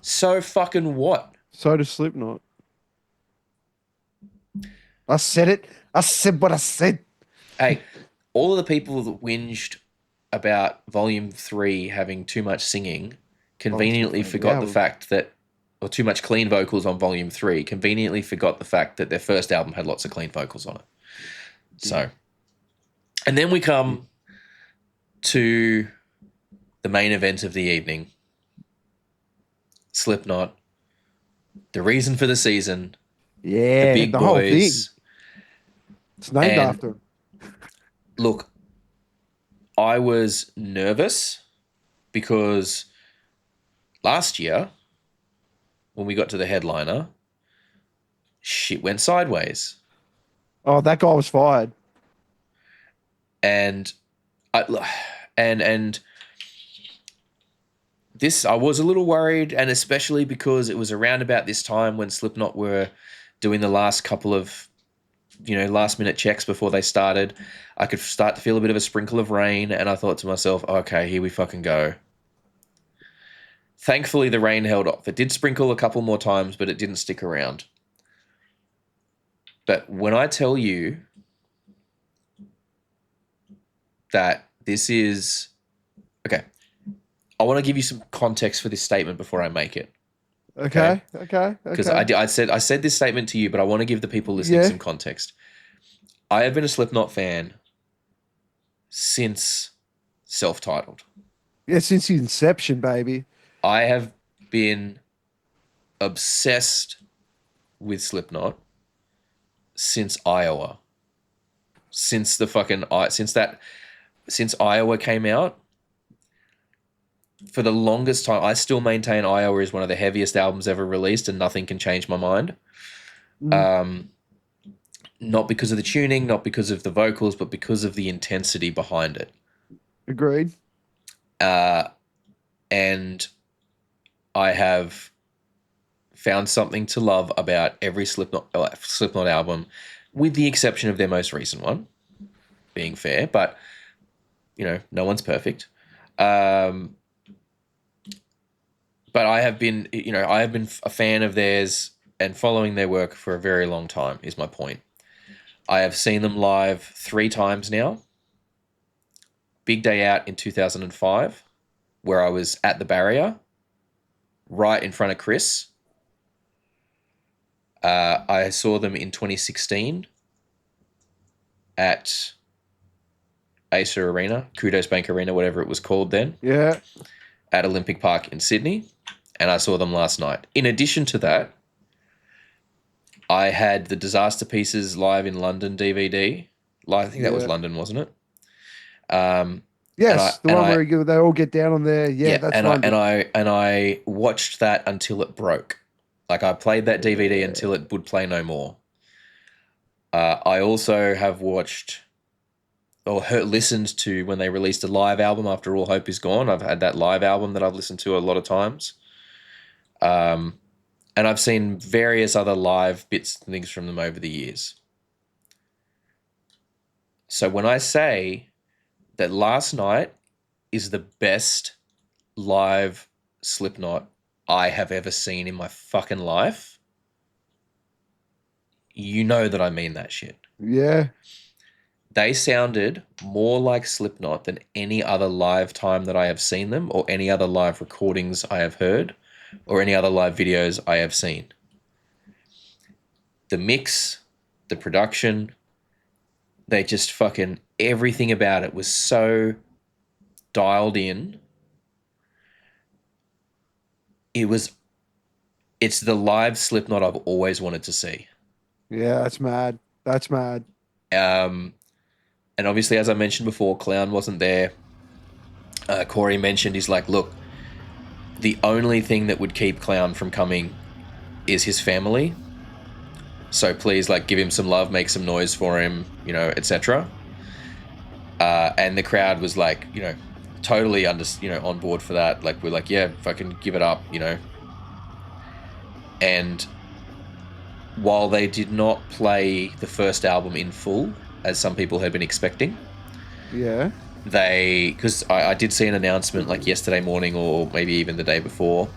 So fucking what? So does Slipknot. I said it. I said what I said. Hey, all of the people that whinged about Volume 3 having too much singing Oh, it's my conveniently favorite forgot the album. fact that, or too much clean vocals on Volume 3, conveniently forgot the fact that their first album had lots of clean vocals on it. So, and then we come to the main event of the evening, Slipknot, the reason for the season, the Yeah, big the whole thing. boys. It's named And after him. look, I was nervous because last year, when we got to the headliner, shit went sideways. Oh, that guy was fired. And and this, I was a little worried, and especially because it was around about this time when Slipknot were doing the last couple of last minute checks before they started. I could start to feel a bit of a sprinkle of rain, and I thought to myself, okay, here we fucking go. Thankfully, the rain held off. It did sprinkle a couple more times, but it didn't stick around. But when I tell you that this is... Okay, I want to give you some context for this statement before I make it. Okay. Because I said this statement to you, but I want to give the people listening some context. I have been a Slipknot fan since self-titled. Yeah, since the inception, baby. I have been obsessed with Slipknot since Iowa. Since Iowa came out. For the longest time, I still maintain Iowa is one of the heaviest albums ever released, and nothing can change my mind. Not because of the tuning, not because of the vocals, but because of the intensity behind it. Agreed. And I have found something to love about every Slipknot album, with the exception of their most recent one, being fair. But, no one's perfect. But I have been a fan of theirs and following their work for a very long time, is my point. I have seen them live 3 times now. Big Day Out in 2005, where I was at the Barrier, right in front of Chris. I saw them in 2016 at Acer Arena, Kudos Bank Arena, whatever it was called then. Yeah. At Olympic Park in Sydney. And I saw them last night. In addition to that, I had the Disaster Pieces Live in London DVD. I think that was London, wasn't it? Yes, the one where they all get down on there. Yeah, that's London. And I watched that until it broke. Like, I played that DVD until it would play no more. I also have watched or listened to when they released a live album after All Hope Is Gone. I've had that live album that I've listened to a lot of times. And I've seen various other live bits and things from them over the years. So when I say that last night is the best live Slipknot I have ever seen in my fucking life, you know that I mean that shit. Yeah. They sounded more like Slipknot than any other live time that I have seen them, or any other live recordings I have heard, or any other live videos I have seen. The mix, the production, they just fucking, everything about it was so dialed in. It's the live Slipknot I've always wanted to see. Yeah, that's mad. That's mad. And obviously, as I mentioned before, Clown wasn't there. Corey mentioned, he's like, look, the only thing that would keep Clown from coming is his family. So please, give him some love, make some noise for him, etc. And the crowd was totally on board for that. We're like, yeah, fucking give it up, And while they did not play the first album in full, as some people had been expecting, because I did see an announcement yesterday morning, or maybe even the day before,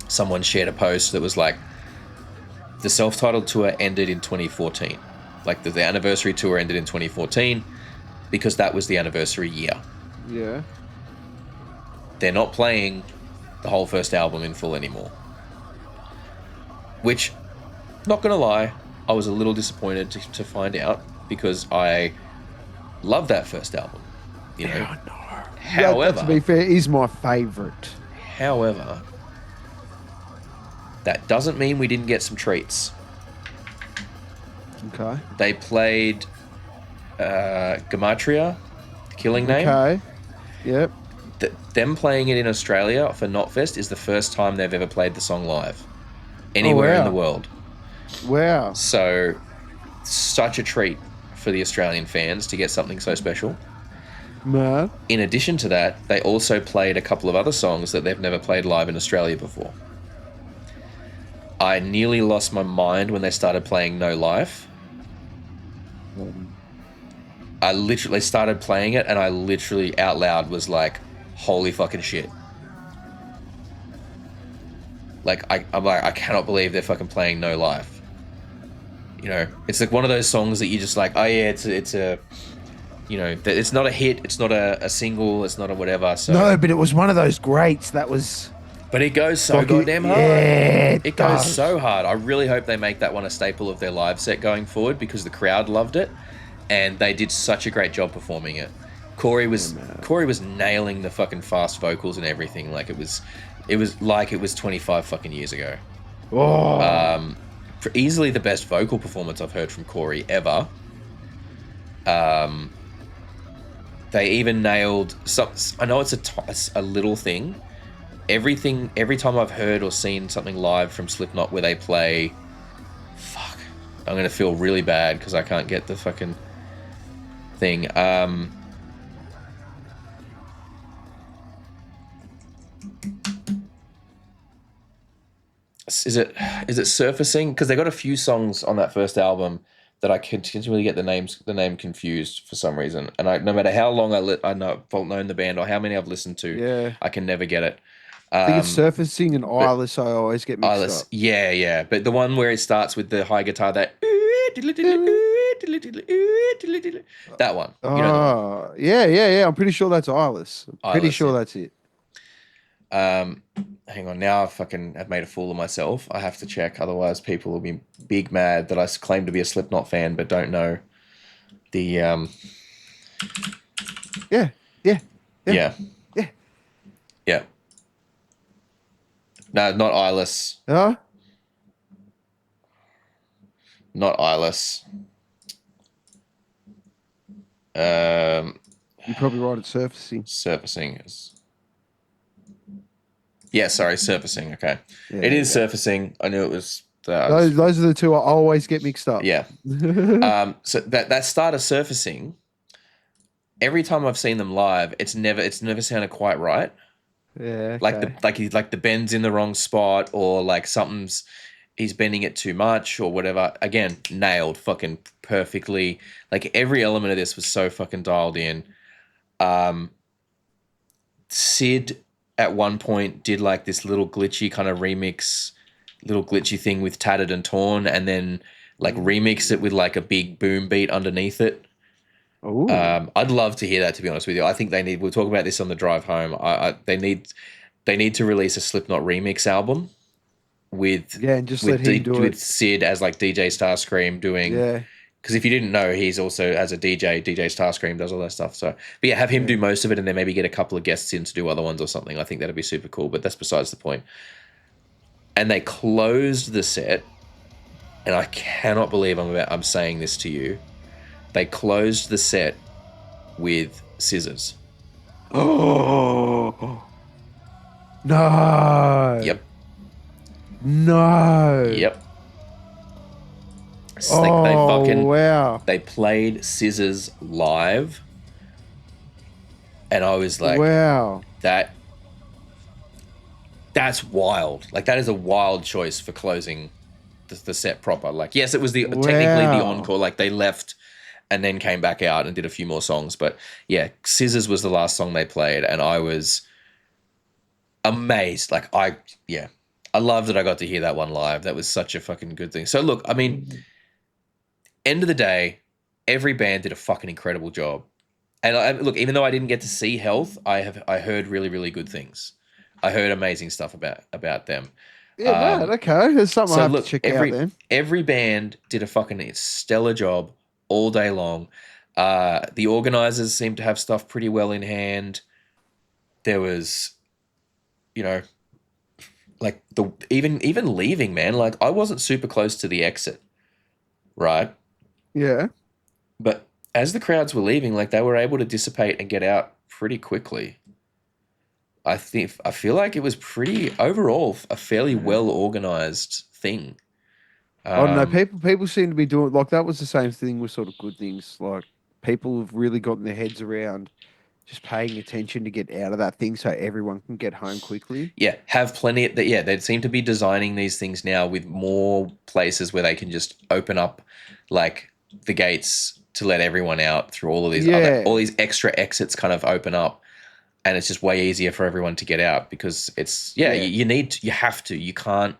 someone shared a post that was the self-titled tour ended in 2014. The anniversary tour ended in 2014 because that was the anniversary year. Yeah. They're not playing the whole first album in full anymore. Which, not gonna lie, I was a little disappointed to find out, because I love that first album. Yeah, I know. However, that, to be fair, is my favourite. However, that doesn't mean we didn't get some treats. Okay. They played Gematria, the Killing Name. Okay. Yep. Them playing it in Australia for Knotfest is the first time they've ever played the song live anywhere in the world. Wow. So, such a treat for the Australian fans to get something so special. Man. In addition to that, they also played a couple of other songs that they've never played live in Australia before. I nearly lost my mind when they started playing No Life, I literally started playing it and I literally out loud was like, holy fucking shit. Like, I'm like, I cannot believe they're fucking playing No Life. You know, it's like one of those songs that you just like, oh yeah, it's a you know, it's not a hit, it's not a single, it's not a whatever. So, No, but it was one of those greats that was but it goes so like, goddamn hard. yeah, It it goes does. so hard. I really hope they make that one a staple of their live set going forward because the crowd loved it, and they did such a great job performing it. Corey Yeah, was man. Corey was nailing the fucking fast vocals and everything. Like it was like it was 25 fucking years ago. Oh, For easily the best vocal performance I've heard from Corey ever. They even nailed some. I know it's a little thing. Every time I've heard or seen something live from Slipknot where they play, fuck, I'm gonna feel really bad because I can't get the fucking thing. Is it surfacing? Because they got a few songs on that first album that I continually get the name confused for some reason, and no matter how long I know I've known the band or how many I've listened to, yeah. I can never get it. I think it's Um, Surfacing and but Eyeless. I always get mixed Eyeless, up. yeah, yeah, but the one where it starts with the high guitar, that one, you know the one. Oh, yeah, yeah, yeah. I'm pretty sure that's Eyeless. I'm pretty Eyeless, sure yeah. that's it. Um, Hang on, now I've made a fool of myself. I have to check, otherwise people will be big mad that I claim to be a Slipknot fan but don't know the Yeah, yeah, yeah, yeah, yeah. yeah. No, not Eyeless, Huh? not Eyeless. Um, You're probably right at Surfacing. Surfacing is, yeah, sorry, Surfacing. Okay, it Yeah, is yeah. Surfacing. I knew it was. I Those just, those are the two I always get mixed up. yeah. So that start of Surfacing, every time I've seen them live, it's never sounded quite right. Yeah, Like okay. the bend's in the wrong spot, or like he's bending it too much or whatever. Again, nailed fucking perfectly. Like every element of this was so fucking dialed in. Um, Sid at one point did like this little glitchy kind of remix, little glitchy thing with Tattered and Torn, and then like remix it with like a big boom beat underneath it. Oh, I'd love to hear that. To be honest with you, I think they need. We'll talk about this on the drive home. They need to release a Slipknot remix album with yeah, and just let him do it. with Sid as like DJ Starscream doing. Yeah, Because if you didn't know, he's also as a DJ. DJ Starscream does all that stuff. So, but yeah, have him yeah. do most of it, and then maybe get a couple of guests in to do other ones or something. I think that'd be super cool. But that's besides the point. And they closed the set, and I cannot believe I'm saying this to you. They closed the set with Scissors. Oh no, Yep. no. Yep. Oh wow, They played Scissors live, and I was like, wow. that that's wild. Like that is a wild choice for closing the set proper. Like yes, it was the technically the Wow. encore. Like they left and then came back out and did a few more songs, but yeah, Scissors was the last song they played, and I was amazed. Yeah, I loved that I got to hear that one live. That was such a fucking good thing. So look, I mean, end of the day, every band did a fucking incredible job. And look, even though I didn't get to see Health, I heard really really good things. I heard amazing stuff about them. Yeah, man. Um, Okay, there's something I so have to look, check out then. every band did a fucking stellar job all day long. The organizers seemed to have stuff pretty well in hand. There was, you know, like the even leaving, man. Like I wasn't super close to the exit, right? Yeah. But as the crowds were leaving, like they were able to dissipate and get out pretty quickly. I feel like it was pretty overall a fairly Yeah. well organized thing. I don't know. Um, People seem to be doing like that was the same thing with sort of good things. Like people have really gotten their heads around just paying attention to get out of that thing so everyone can get home quickly. yeah, have plenty of that. Yeah, they seem to be designing these things now with more places where they can just open up like the gates to let everyone out through all Yeah. these extra exits kind of open up, and it's just way easier for everyone to get out because it's Yeah. you have to, you can't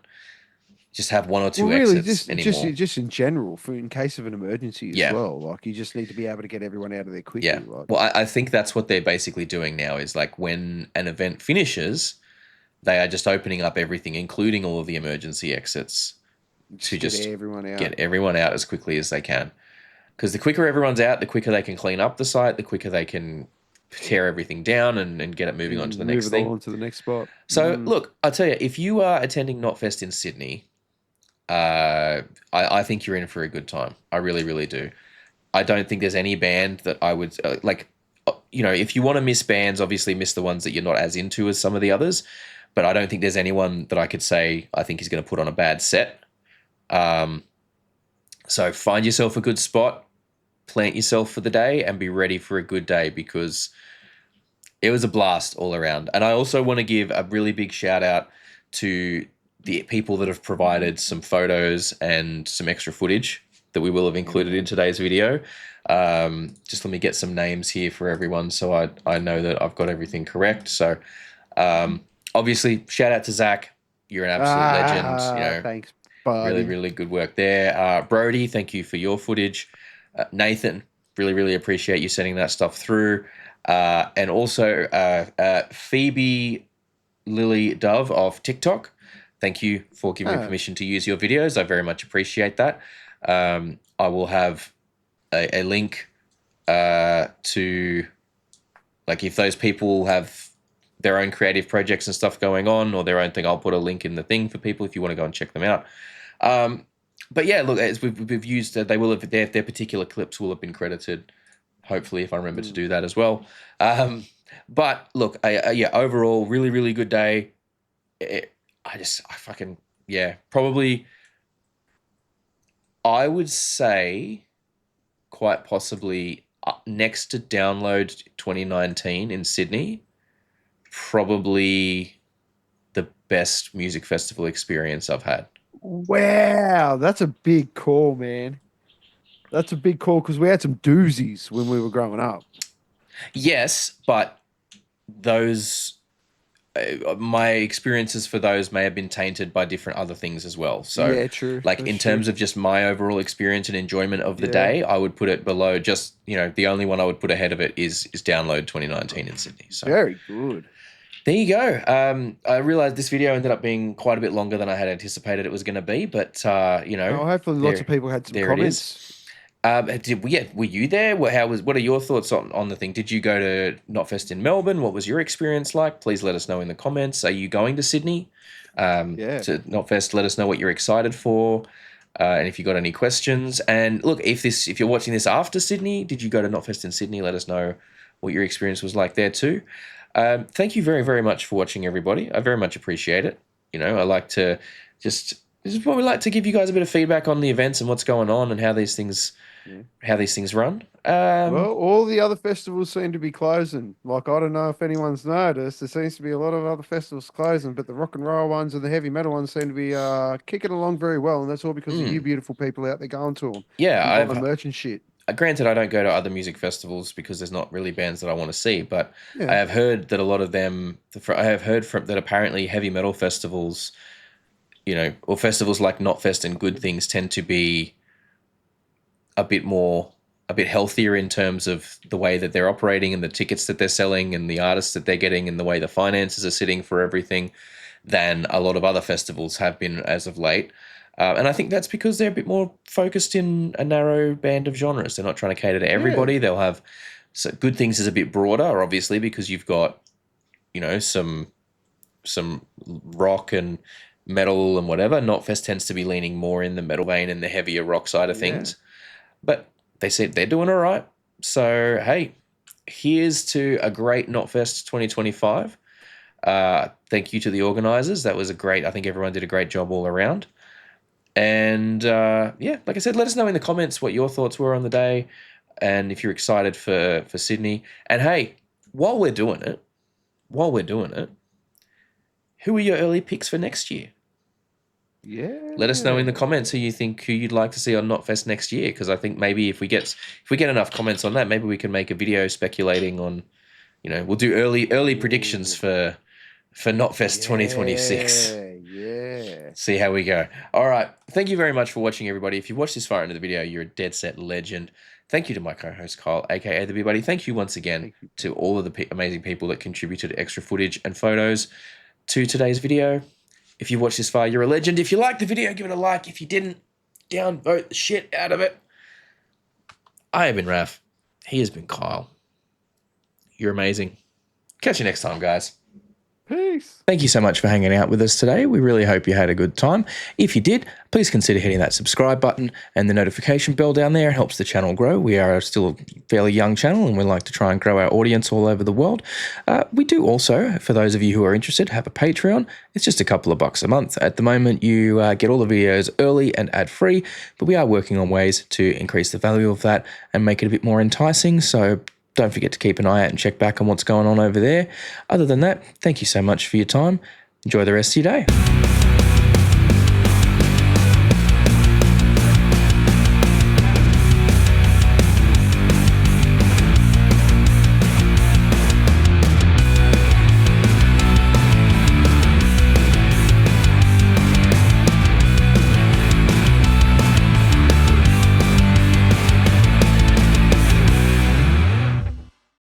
just have one or Well, two really, exits anymore. just in general, for in case of an emergency as Yeah. well. Like you just need to be able to get everyone out of there Yeah. quickly. Like, Well, I think that's what they're basically doing now is like when an event finishes, they are just opening up everything, including all of the emergency exits, to just get just everyone get out. everyone out as quickly as they can. Because the quicker everyone's out, the quicker they can clean up the site, the quicker they can tear everything down and get it moving on to And the move next it all thing. on to the next spot. So, look, I'll tell you, if you are attending Knotfest in Sydney, I think you're in for a good time. I really, really do. I don't think there's any band that I would like. If you want to miss bands, obviously miss the ones that you're not as into as some of the others. But I don't think there's anyone that I could say I think is going to put on a bad set. Um, so find yourself a good spot, plant yourself for the day, and be ready for a good day because it was a blast all around. And I also want to give a really big shout out to the people that have provided some photos and some extra footage that we will have Yeah, included in man. today's video. Just let me get some names here for everyone so I know that I've got everything correct. So obviously, shout out to Zach. You're an absolute legend. Thanks, Really, buddy. really good work there. Brody, thank you for your footage. Nathan, really, really appreciate you sending that stuff through. And also Phoebe Lily Dove of TikTok. Thank you for giving me Ah, permission to use your videos. I very much appreciate that. I will have a link to, like, if those people have their own creative projects and stuff going on or their own thing, I'll put a link in the thing for people if you want to go and check them out. But yeah, look, as we've used, they will have their particular clips will have been credited. Hopefully, if I remember to mm. do that as well. But look, yeah, overall, really, really good day. I fucking, yeah, probably, I would say quite possibly next to Download 2019 in Sydney, probably the best music festival experience I've had. Wow, that's a big call, man. That's a big call because we had some doozies when we were growing up. Yes, but those my experiences for those may have been tainted by different other things as well. So, Yeah, true. like That's in true. terms of just my overall experience and enjoyment of the Yeah. day, I would put it below. Just the only one I would put ahead of it is Download 2019 in Sydney. So Very good. there you go. I realized this video ended up being quite a bit longer than I had anticipated it was going to be, but Oh, hopefully lots of there, people had some there it is. comments. Were you there? What are your thoughts on the thing? Did you go to Knotfest in Melbourne? What was your experience like? Please let us know in the comments. Are you going to Sydney Yeah. to Knotfest? Let us know what you're excited for, and if you got any questions. And look, if you're watching this after Sydney, did you go to Knotfest in Sydney? Let us know what your experience was like there too. Thank you very, very much for watching, everybody. I very much appreciate it. I like to just this is what we like to give you guys a bit of feedback on the events and what's going on and Yeah. how these things run. Well, all the other festivals seem to be closing. Like, I don't know if anyone's noticed, there seems to be a lot of other festivals closing, but the rock and roll ones and the heavy metal ones seem to be kicking along very well, and that's all because of you mm, beautiful people out there going to them yeah, and buying I've merch and shit. granted I don't go to other music festivals because there's not really bands that I want to see, but I Yeah. have heard that a lot of them. I have heard from that apparently heavy metal festivals, or festivals like Knotfest and Good Things tend to be a bit more a bit healthier in terms of the way that they're operating and the tickets that they're selling and the artists that they're getting and the way the finances are sitting for everything than a lot of other festivals have been as of late. And I think that's because they're a bit more focused in a narrow band of genres. They're not trying to cater to Yeah. everybody. They'll have Good Things is a bit broader, obviously, because you've got some rock and metal and whatever. Knotfest tends to be leaning more in the metal vein and the heavier rock side of Yeah. things. But they said they're doing all right. So, hey, here's to a great Knotfest 2025. Thank you to the organizers. That was I think everyone did a great job all around. And yeah, like I said, let us know in the comments what your thoughts were on the day and if you're excited for Sydney. And hey, while we're doing it, while we're doing it, who are your early picks for next year? Yeah. Let us know in the comments who you'd like to see on Knotfest next year, because I think maybe if we get enough comments on that, maybe we can make a video speculating on, we'll do early predictions for Knotfest 2026. Yeah. See how we go. All right. Thank you very much for watching, everybody. If you watched this far into the video, you're a dead set legend. Thank you to my co-host Kyle, aka the Big Buddy. Thank you once again Thank you. to all of the amazing people that contributed extra footage and photos to today's video. If you watched this far, you're a legend. If you liked the video, give it a like. If you didn't, downvote the shit out of it. I have been Raff. He has been Kyle. You're amazing. Catch you next time, guys. Peace. Thank you so much for hanging out with us today. We really hope you had a good time. If you did, please consider hitting that subscribe button and the notification bell down there. It helps the channel grow. We are still a fairly young channel and we like to try and grow our audience all over the world. We do also, for those of you who are interested, have a Patreon. It's just a couple of bucks a month. At the moment, you get all the videos early and ad-free, but we are working on ways to increase the value of that and make it a bit more enticing. So don't forget to keep an eye out and check back on what's going on over there. Other than that, thank you so much for your time. Enjoy the rest of your day.